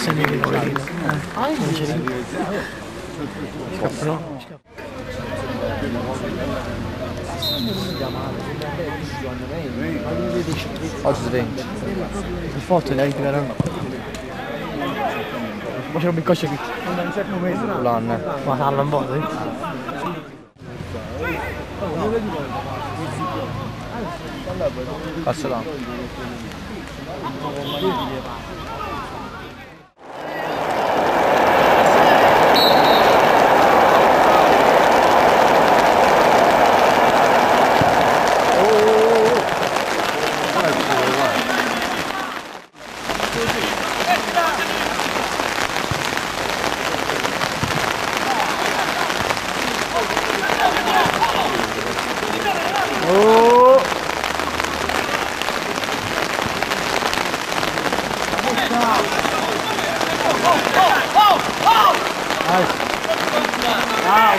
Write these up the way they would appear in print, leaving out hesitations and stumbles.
segno di poverino. Non c'è niente. Scappano. Oggi si vende. Il foto le ritirarono. Ma c'è un biccoccio qui. L'anno. Ma sanno un po', sì. Passa là.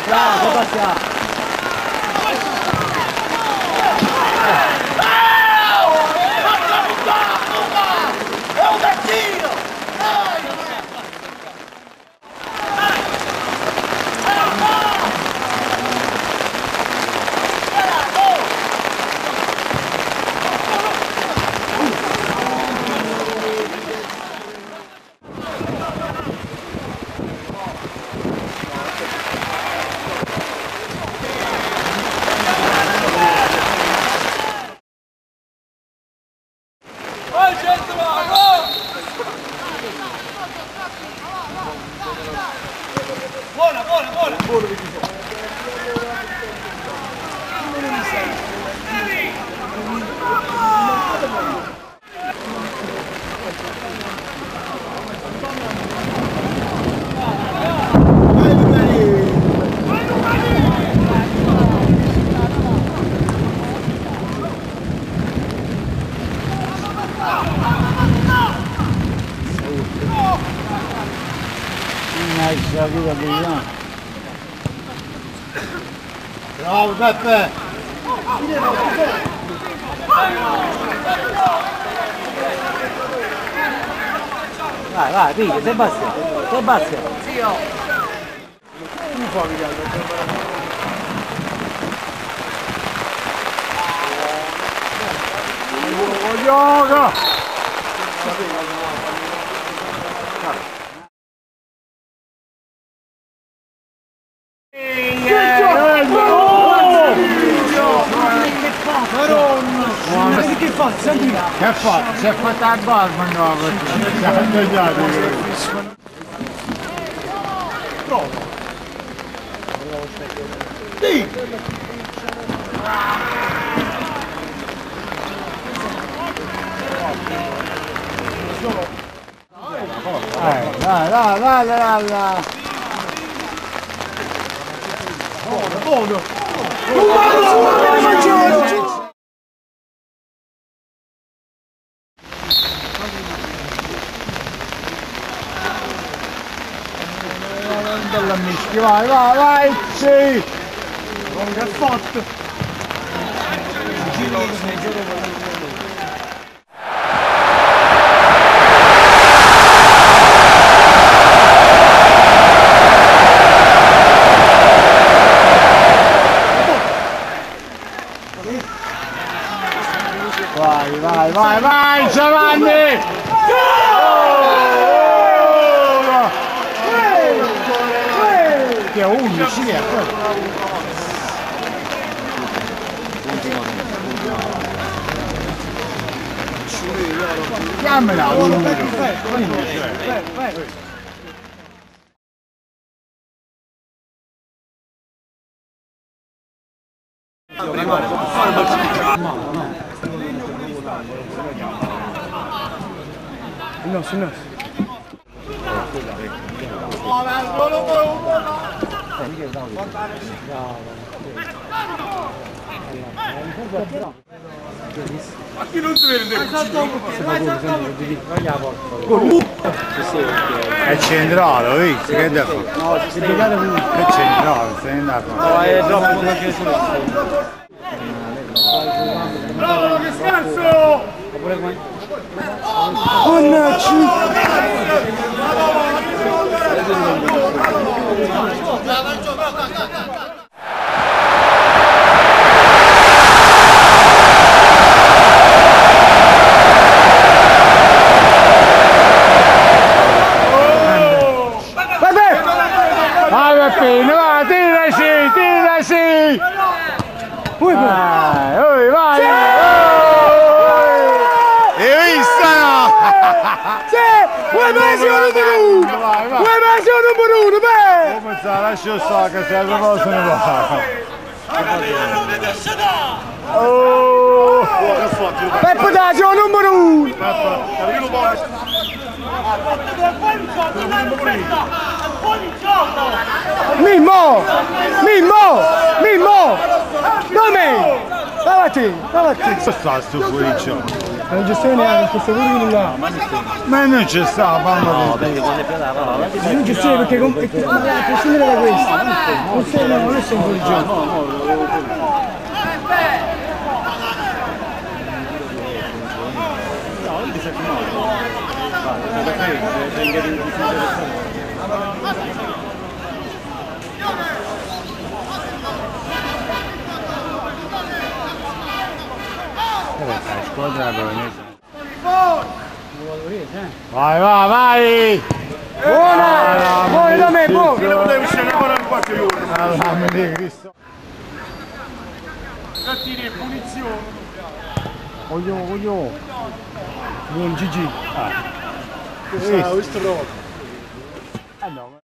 Bravo, Sebastiano! È un gattino! Buona, buona, buona! Bravo Peppe! Vai, vai, piglia, Sebastiano! Sebastiano! Zio! Tu fammi Gioca! Che fa? Senti là! Che fa? Si è fatta la barba nuova! Si è andagliato! Prova! Sì! La. Buono, buono! Bella mischia, vai, sì! Non che ha fatto! Vai, Giovanni! Che è 11, chiamala! No, si no. Ma chi non si vede? È centrale, visto? Che devo fare? No, si piegate pure. È centrale, se ne andate. No, è troppo Bravo, che scherzo! Oppure Vai Peppino, vai, tiraci! Vai, vai! Hai visto? Vuoi mai numero uno? Vuoi mai numero uno? Beh! Come sta? Lascia stare che serve cosa ne va. Oh! Peppo dai, numero uno! Mimmo! Dove? Davanti! Cosa sta sto fuori gioco? Non ci stai neanche questo quello là. Ma non ci sta, mamma mia. Non ci stai perché a prescindere da questo. Non sei non è sempre fuori gioco. La squadra bolognese. Vai! Buona! Buona da me, buona! Non devi uscire ancora in qualche giorno. Allame di Cristo. Gattini, punizione. Voglio! Buon Gigi! Questo è Ah no.